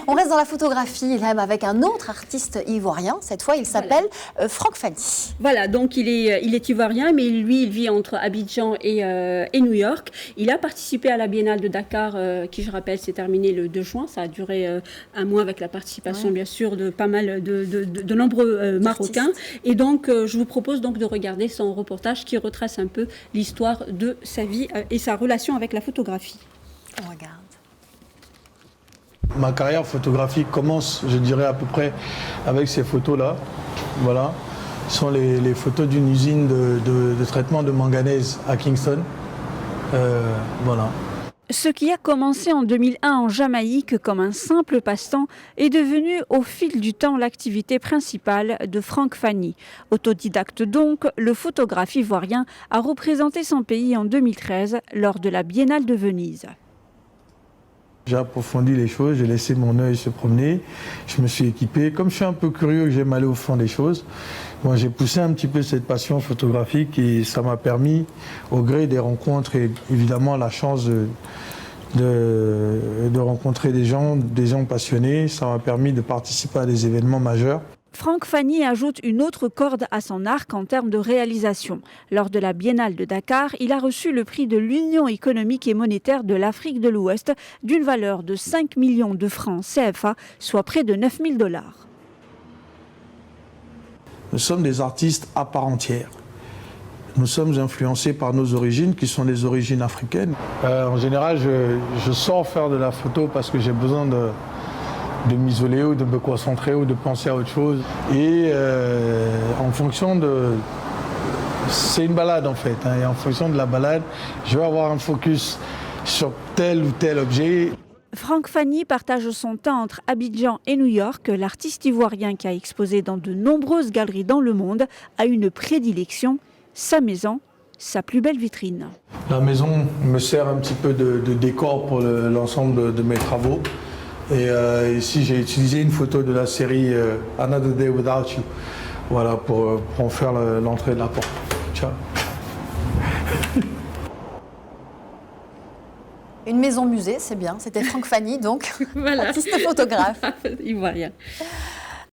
On reste dans la photographie, Ilham, avec un autre artiste ivoirien. Cette fois, il s'appelle Franck Fanny. Voilà, donc il est ivoirien, mais lui, il vit entre Abidjan et New York. Il a participé à la Biennale de Dakar, qui, je rappelle, s'est terminée le 2 juin. Ça a duré un mois avec la participation, bien sûr, de pas mal de nombreux Marocains. Et donc, je vous propose donc de regarder son reportage qui retrace un peu l'histoire de sa vie et sa relation avec la photographie. On regarde. Ma carrière photographique commence, je dirais, à peu près avec ces photos-là. Voilà. Ce sont les photos d'une usine de traitement de manganèse à Kingston. Voilà. Ce qui a commencé en 2001 en Jamaïque comme un simple passe-temps est devenu au fil du temps l'activité principale de Franck Fanny. Autodidacte donc, le photographe ivoirien a représenté son pays en 2013 lors de la Biennale de Venise. J'ai approfondi les choses, j'ai laissé mon œil se promener, je me suis équipé. Comme je suis un peu curieux, que j'aime aller au fond des choses, moi j'ai poussé un petit peu cette passion photographique et ça m'a permis, au gré des rencontres et évidemment la chance de rencontrer des gens passionnés, ça m'a permis de participer à des événements majeurs. Franck Fanny ajoute une autre corde à son arc en termes de réalisation. Lors de la Biennale de Dakar, il a reçu le prix de l'Union économique et monétaire de l'Afrique de l'Ouest d'une valeur de 5 millions de francs CFA, soit près de 9 000 $. Nous sommes des artistes à part entière. Nous sommes influencés par nos origines, qui sont des origines africaines. En général, je sors faire de la photo parce que j'ai besoin de m'isoler ou de me concentrer ou de penser à autre chose. Et en fonction de... C'est une balade en fait. Et en fonction de la balade, je vais avoir un focus sur tel ou tel objet. Franck Fanny partage son temps entre Abidjan et New York. L'artiste ivoirien qui a exposé dans de nombreuses galeries dans le monde a une prédilection, sa maison, sa plus belle vitrine. La maison me sert un petit peu de décor pour l'ensemble de mes travaux. Et ici, j'ai utilisé une photo de la série Another Day Without You, voilà, pour en faire l'entrée de la porte. Ciao. Une maison musée, c'est bien. C'était Franck Fanny, donc, Voilà. artiste photographe. Ivoirien.